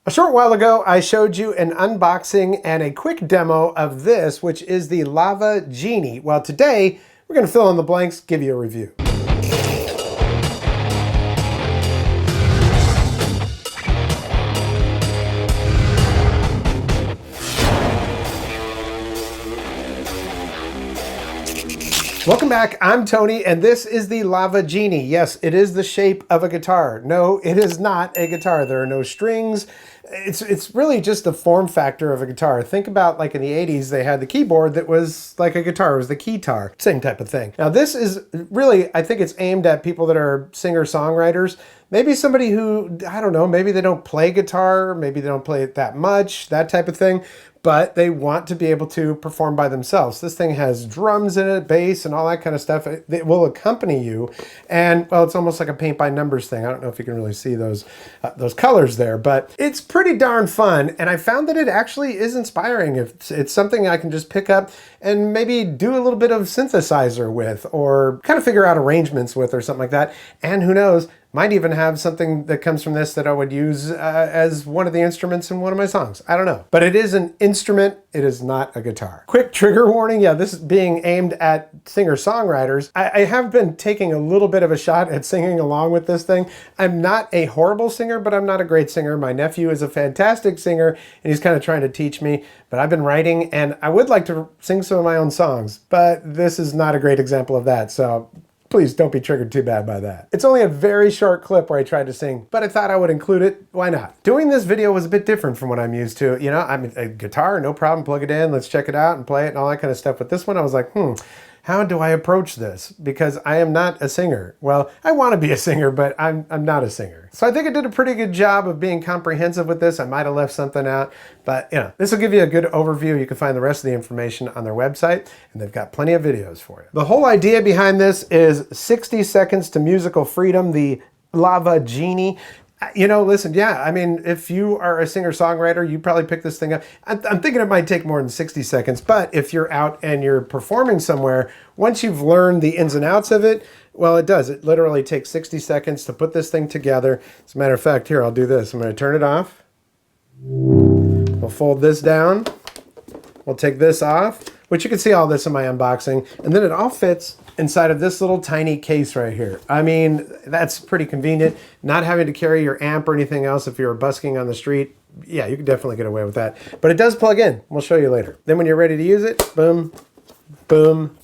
A short while ago, I showed you an unboxing and a quick demo of this, which is the Lava Genie. Well, today, we're going to fill in the blanks, give you a review. Welcome back, I'm Tony, and this is the Lava Genie. Yes, it is the shape of a guitar. No, it is not a guitar. There are no strings. It's really just the form factor of a guitar. Think about like in the 80s, they had the keyboard that was like a guitar. It was the keytar, same type of thing. Now this is really, I think it's aimed at people that are singer-songwriters. Maybe somebody who, I don't know, maybe they don't play guitar, maybe they don't play it that much, that type of thing, but they want to be able to perform by themselves. This thing has drums in it, bass, and all that kind of stuff. It will accompany you, and well, it's almost like a paint by numbers thing. I don't know if you can really see those colors there, but it's pretty darn fun, and I found that it actually is inspiring. It's something I can just pick up and maybe do a little bit of synthesizer with, or kind of figure out arrangements with, or something like that, and who knows, might even have something that comes from this that I would use as one of the instruments in one of my songs. I don't know. But it is an instrument. It is not a guitar. Quick trigger warning. Yeah, this is being aimed at singer-songwriters. I have been taking a little bit of a shot at singing along with this thing. I'm not a horrible singer, but I'm not a great singer. My nephew is a fantastic singer, and he's kind of trying to teach me. But I've been writing, and I would like to sing some of my own songs, but this is not a great example of that. So please don't be triggered too bad by that. It's only a very short clip where I tried to sing, but I thought I would include it. Why not? Doing this video was a bit different from what I'm used to. You know, I mean, a guitar, no problem, plug it in, let's check it out and play it and all that kind of stuff. But this one I was like, how do I approach this? Because I am not a singer. Well, I want to be a singer, but I'm not a singer. So I think I did a pretty good job of being comprehensive with this. I might have left something out, but you know, this will give you a good overview. You can find the rest of the information on their website, and they've got plenty of videos for you. The whole idea behind this is 60 seconds to musical freedom, the Lava Genie. You know, listen, yeah, I mean, if you are a singer-songwriter, you probably pick this thing up. I'm thinking it might take more than 60 seconds, but if you're out and you're performing somewhere, once you've learned the ins and outs of it, well, it does. It literally takes 60 seconds to put this thing together. As a matter of fact, here, I'll do this. I'm going to turn it off. We'll fold this down. We'll take this off, which you can see all this in my unboxing, and then it all fits inside of this little tiny case right here. I mean, that's pretty convenient. Not having to carry your amp or anything else if you're busking on the street. Yeah, you can definitely get away with that. But it does plug in. We'll show you later. Then when you're ready to use it, boom, boom.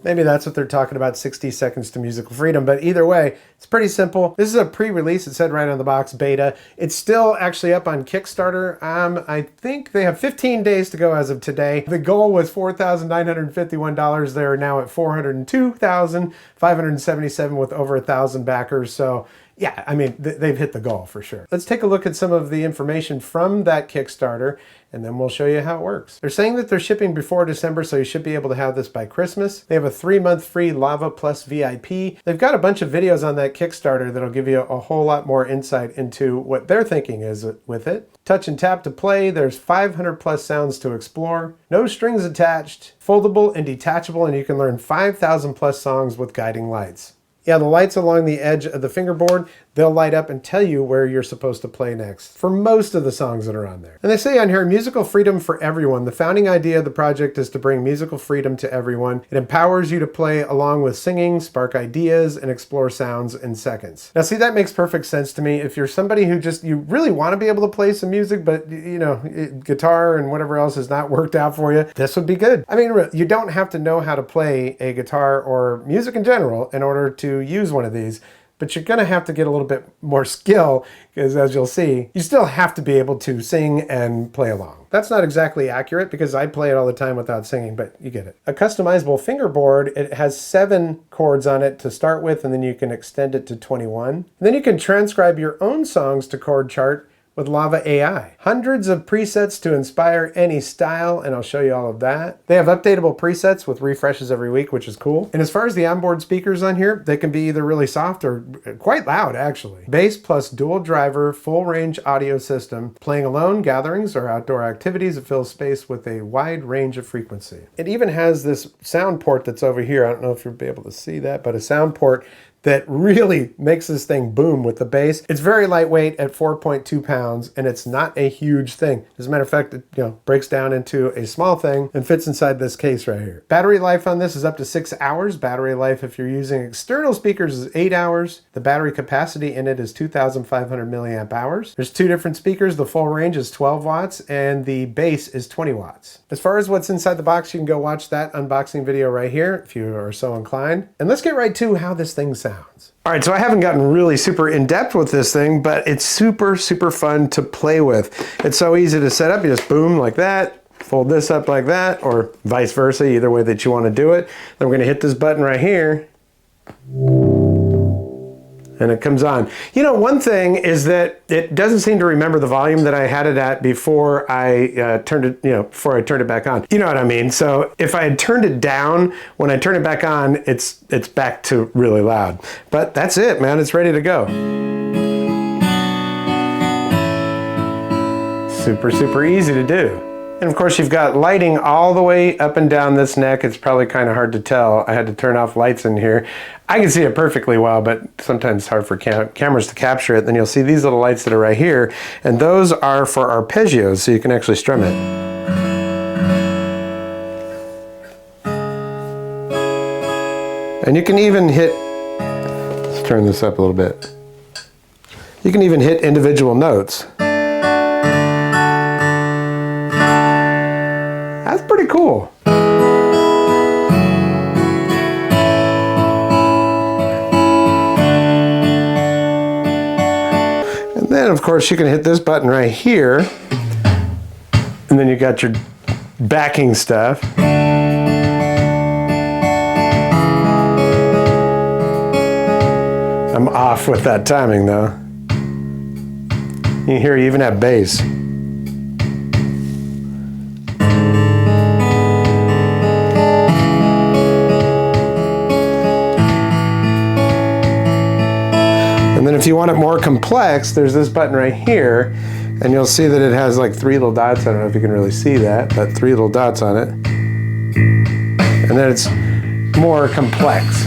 Maybe that's what they're talking about, 60 seconds to musical freedom. But either way, it's pretty simple. This is a pre-release. It said right on the box, beta. It's still actually up on Kickstarter. I think they have 15 days to go as of today. The goal was $4,951. They're now at $402,577 with over 1,000 backers. So yeah, I mean, they've hit the goal for sure. Let's take a look at some of the information from that Kickstarter, and then we'll show you how it works. They're saying that they're shipping before December, so you should be able to have this by Christmas. They have a 3-month free Lava Plus VIP. They've got a bunch of videos on that Kickstarter that'll give you a whole lot more insight into what their thinking is with it. Touch and tap to play. There's 500 plus sounds to explore. No strings attached. Foldable and detachable, and you can learn 5,000 plus songs with guiding lights. Yeah, the lights along the edge of the fingerboard, they'll light up and tell you where you're supposed to play next for most of the songs that are on there. And they say on here, musical freedom for everyone. The founding idea of the project is to bring musical freedom to everyone. It empowers you to play along with singing, spark ideas, and explore sounds in seconds. Now see, that makes perfect sense to me. If you're somebody who you really want to be able to play some music, but you know, guitar and whatever else has not worked out for you, this would be good. I mean, you don't have to know how to play a guitar or music in general in order to use one of these, but you're going to have to get a little bit more skill because, as you'll see, you still have to be able to sing and play along. That's not exactly accurate because I play it all the time without singing, but you get it. A customizable fingerboard, it has 7 chords on it to start with, and then you can extend it to 21. And then you can transcribe your own songs to chord chart with Lava AI. Hundreds of presets to inspire any style, and I'll show you all of that. They have updatable presets with refreshes every week, which is cool. And as far as the onboard speakers on here, they can be either really soft or quite loud, actually. Bass plus dual driver, full range audio system. Playing alone, gatherings, or outdoor activities, it fills space with a wide range of frequency. It even has this sound port that's over here. I don't know if you'll be able to see that, but a sound port that really makes this thing boom with the bass. It's very lightweight at 4.2 pounds, and it's not a huge thing. As a matter of fact, it breaks down into a small thing and fits inside this case right here. Battery life on this is up to 6 hours. Battery life if you're using external speakers is 8 hours. The battery capacity in it is 2,500 milliamp hours. There's two different speakers. The full range is 12 watts and the bass is 20 watts. As far as what's inside the box, you can go watch that unboxing video right here if you are so inclined. And let's get right to how this thing sounds. All right, so I haven't gotten really super in-depth with this thing, but it's super, super fun to play with. It's so easy to set up. You just boom like that, fold this up like that, or vice versa, either way that you want to do it. Then we're going to hit this button right here. And it comes on. You know, one thing is that it doesn't seem to remember the volume that I had it at before I turned it back on. You know what I mean? So if I had turned it down, when I turn it back on, it's back to really loud. But that's it, man. It's ready to go. Super, super easy to do. And of course, you've got lighting all the way up and down this neck. It's probably kind of hard to tell. I had to turn off lights in here. I can see it perfectly well, but sometimes it's hard for cameras to capture it. Then you'll see these little lights that are right here, and those are for arpeggios, so you can actually strum it. And you can even hit, let's turn this up a little bit. You can even hit individual notes. That's pretty cool. And then of course you can hit this button right here, and then you got your backing stuff. I'm off with that timing though. You hear you even have bass. And then if you want it more complex, there's this button right here, and you'll see that it has like 3 little dots. I don't know if you can really see that, but 3 little dots on it. And then it's more complex.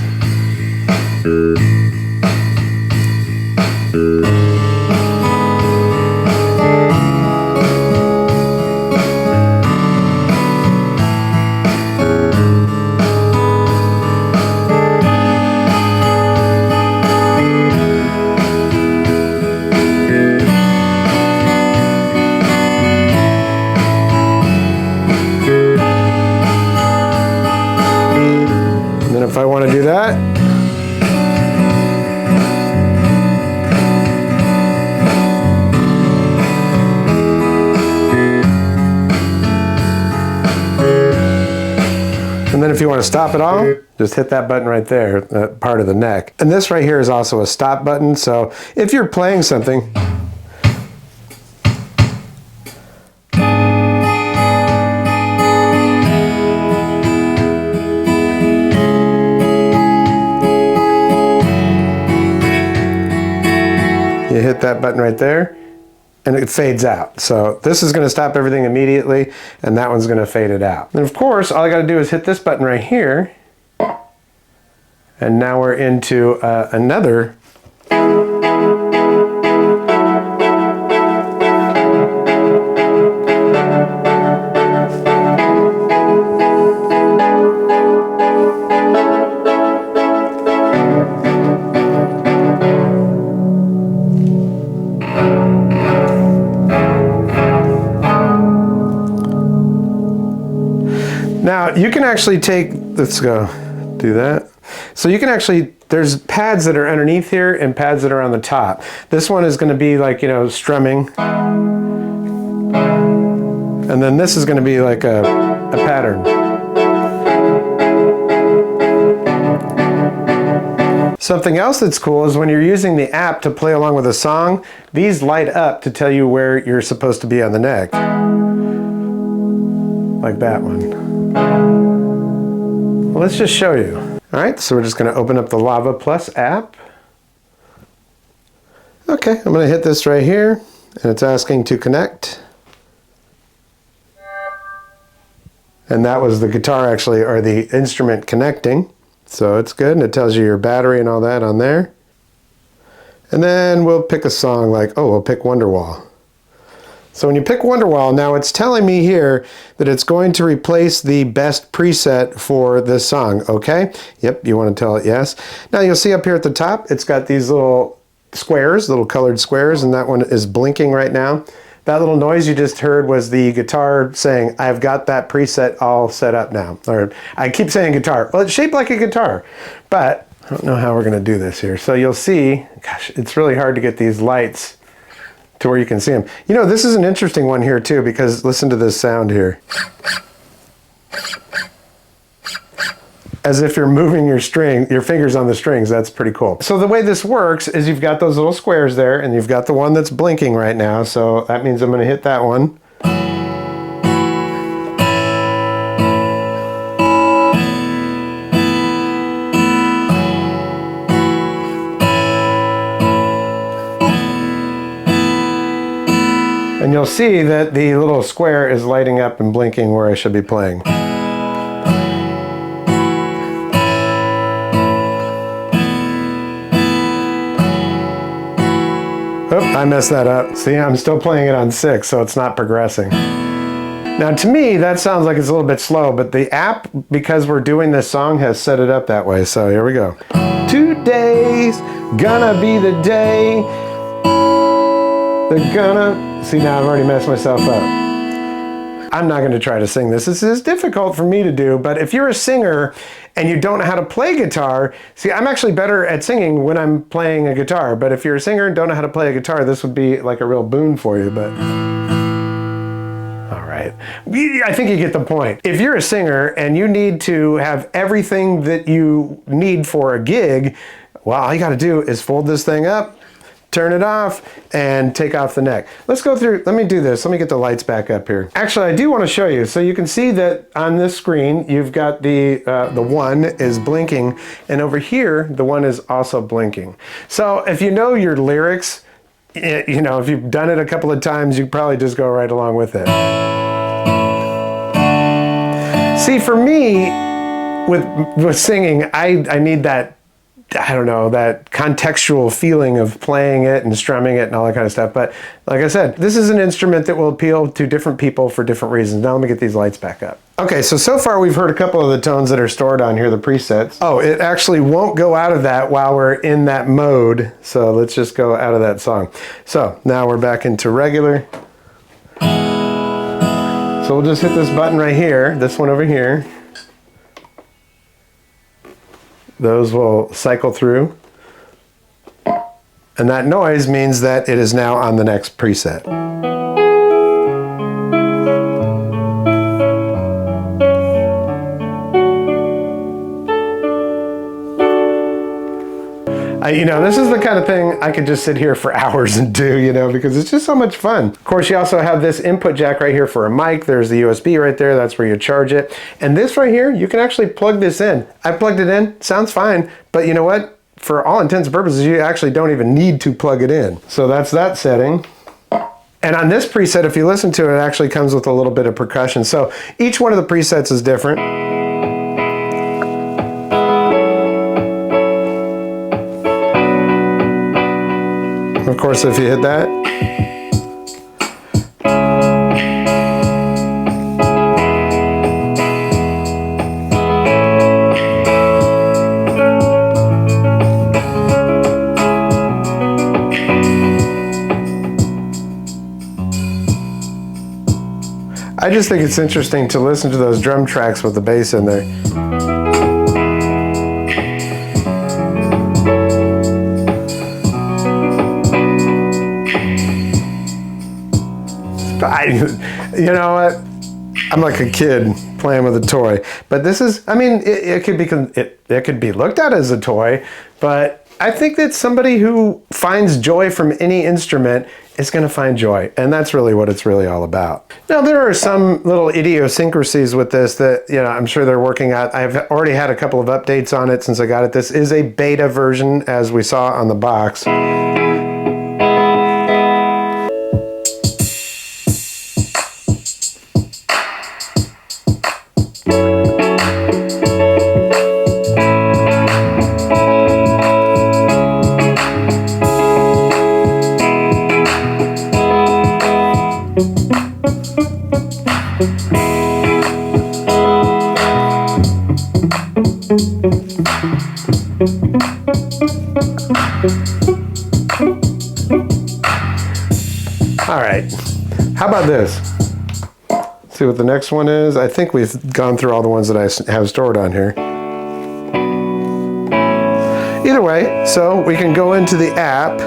If I want to do that, and then if you want to stop it all, just hit that button right there, that part of the neck. And this right here is also a stop button, so if you're playing something, you hit that button right there and it fades out. So this is going to stop everything immediately, and that one's going to fade it out. And of course, all I got to do is hit this button right here, and now we're into another. Now you can actually take, let's go do that. So you can actually, there's pads that are underneath here and pads that are on the top. This one is going to be like, you know, strumming. And then this is going to be like a pattern. Something else that's cool is when you're using the app to play along with a song, these light up to tell you where you're supposed to be on the neck. Like that one. Well, let's just show you. All right, so we're just going to open up the Lava Plus app. Okay, I'm going to hit this right here, and it's asking to connect. And that was the guitar actually, or the instrument connecting. So it's good, and it tells you your battery and all that on there. And then we'll pick a song like, oh, we'll pick Wonderwall. So when you pick Wonderwall, now it's telling me here that it's going to replace the best preset for this song, okay? Yep, you want to tell it yes. Now you'll see up here at the top, it's got these little squares, little colored squares, and that one is blinking right now. That little noise you just heard was the guitar saying, I've got that preset all set up now. Or I keep saying guitar. Well, it's shaped like a guitar, but I don't know how we're going to do this here. So you'll see, gosh, it's really hard to get these lights to where you can see them. You know, this is an interesting one here too, because listen to this sound here. As if you're moving your fingers on the strings. That's pretty cool. So the way this works is you've got those little squares there, and you've got the one that's blinking right now. So that means I'm going to hit that one. And you'll see that the little square is lighting up and blinking where I should be playing. Oh, I messed that up. See, I'm still playing it on 6, so it's not progressing. Now to me, that sounds like it's a little bit slow, but the app, because we're doing this song, has set it up that way. So here we go. Today's gonna be the day. They're gonna... See, now I've already messed myself up. I'm not going to try to sing this. This is difficult for me to do, but if you're a singer and you don't know how to play guitar, see, I'm actually better at singing when I'm playing a guitar, but if you're a singer and don't know how to play a guitar, this would be like a real boon for you, but... All right. I think you get the point. If you're a singer and you need to have everything that you need for a gig, well, all you got to do is fold this thing up, turn it off, and take off the neck. Let's go through, let me do this. Let me get the lights back up here. Actually, I do want to show you. So you can see that on this screen, you've got the one is blinking, and over here, the one is also blinking. So if you know your lyrics, you know, if you've done it a couple of times, you probably just go right along with it. See, for me, with singing, I need that, I don't know, that contextual feeling of playing it and strumming it and all that kind of stuff. But like I said, this is an instrument that will appeal to different people for different reasons. Now let me get these lights back up. Okay, so far we've heard a couple of the tones that are stored on here, the presets. Oh, it actually won't go out of that while we're in that mode. So let's just go out of that song. So now we're back into regular. So we'll just hit this button right here, this one over here. Those will cycle through. And that noise means that it is now on the next preset. You know, this is the kind of thing I could just sit here for hours and do, you know, because it's just so much fun. Of course, you also have this input jack right here for a mic. There's the USB right there. That's where you charge it. And this right here, you can actually plug this in. I plugged it in. Sounds fine. But you know what? For all intents and purposes, you actually don't even need to plug it in. So that's that setting. And on this preset, if you listen to it, it actually comes with a little bit of percussion. So each one of the presets is different. Of course, if you hit that, I just think it's interesting to listen to those drum tracks with the bass in there. You know what? I'm like a kid playing with a toy, but this is, I mean, it could be looked at as a toy, but I think that somebody who finds joy from any instrument is going to find joy, and that's really what it's really all about. Now, there are some little idiosyncrasies with this that, you know, I'm sure they're working out. I've already had a couple of updates on it since I got it. This is a beta version, as we saw on the box. All right, how about this? See what the next one is. I think we've gone through all the ones that I have stored on here. Either way, so we can go into the app.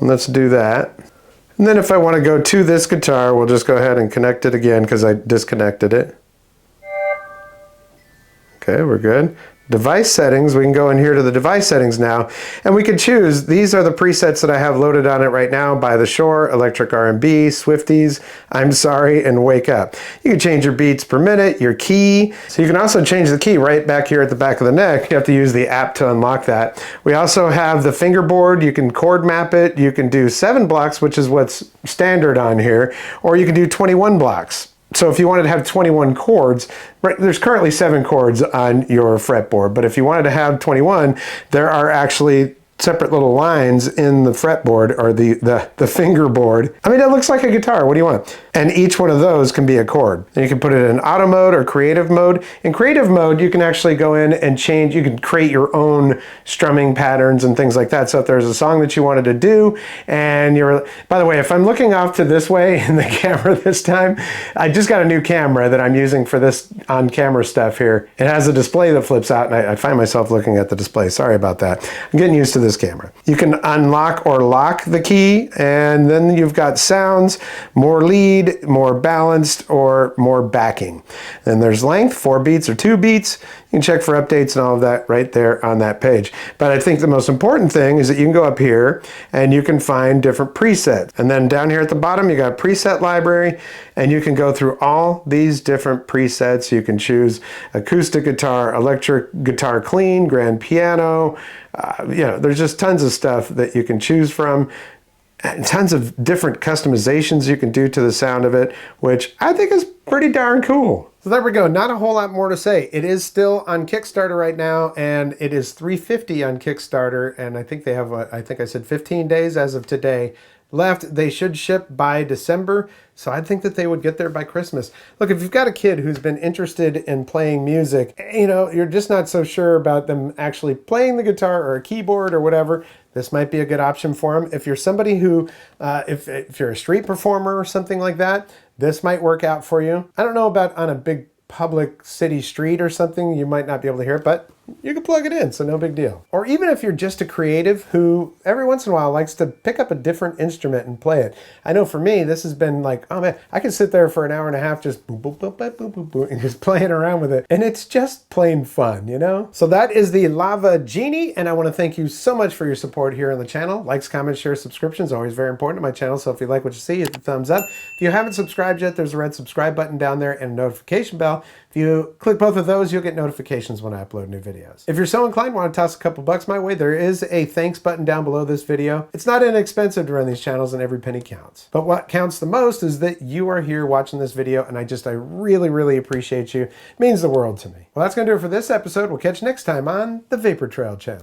Let's do that. And then if I want to go to this guitar, we'll just go ahead and connect it again because I disconnected it. Okay, we're good. Device settings, we can go in here to the device settings now, and we can choose, these are the presets that I have loaded on it right now: By the Shore, Electric R&B, Swifties, I'm Sorry, and Wake Up. You can change your beats per minute, your key. So you can also change the key right back here at the back of the neck. You have to use the app to unlock that. We also have the fingerboard. You can chord map it. You can do 7 blocks, which is what's standard on here, or you can do 21 blocks. So if you wanted to have 21 chords, right, there's currently 7 chords on your fretboard, but if you wanted to have 21, there are actually separate little lines in the fretboard, or the fingerboard. I mean, it looks like a guitar. What do you want? And each one of those can be a chord. And you can put it in auto mode or creative mode. In creative mode, you can actually go in and change, you can create your own strumming patterns and things like that. So if there's a song that you wanted to do, and you're, by the way, if I'm looking off to this way in the camera this time, I just got a new camera that I'm using for this on-camera stuff here. It has a display that flips out, and I find myself looking at the display. Sorry about that. I'm getting used to this camera. You can unlock or lock the key, and then you've got sounds, more lead, more balanced, or more backing. Then there's length, 4 beats or 2 beats. You can check for updates and all of that right there on that page. But I think the most important thing is that you can go up here and you can find different presets. And then down here at the bottom, you got preset library, and you can go through all these different presets. You can choose acoustic guitar, electric guitar clean, grand piano. You know, there's just tons of stuff that you can choose from. And tons of different customizations you can do to the sound of it, which I think is pretty darn cool. So there we go. Not a whole lot more to say. It is still on Kickstarter right now, and it is $350 on Kickstarter, and I think they have, I think I said 15 days as of today left. They should ship by December, so I think that they would get there by Christmas. Look, if you've got a kid who's been interested in playing music, you know, you're just not so sure about them actually playing the guitar or a keyboard or whatever, this might be a good option for them. If you're somebody who, if you're a street performer or something like that, this might work out for you. I don't know about on a big public city street or something, you might not be able to hear it, but you can plug it in, so no big deal. Or even if you're just a creative who every once in a while likes to pick up a different instrument and play it. I know for me, this has been like, oh man, I can sit there for an hour and a half just boop, boop, boop, boop, boop, boop, boop, and just playing around with it. And it's just plain fun, you know? So that is the Lava Genie, and I want to thank you so much for your support here on the channel. Likes, comments, shares, subscriptions, always very important to my channel, so if you like what you see, hit the thumbs up. If you haven't subscribed yet, there's a red subscribe button down there and a notification bell. If you click both of those, you'll get notifications when I upload new videos. If you're so inclined, want to toss a couple bucks my way, there is a thanks button down below this video. It's not inexpensive to run these channels, and every penny counts. But what counts the most is that you are here watching this video, and I really, really appreciate you. It means the world to me. Well, that's going to do it for this episode. We'll catch you next time on the Vapor Trail channel.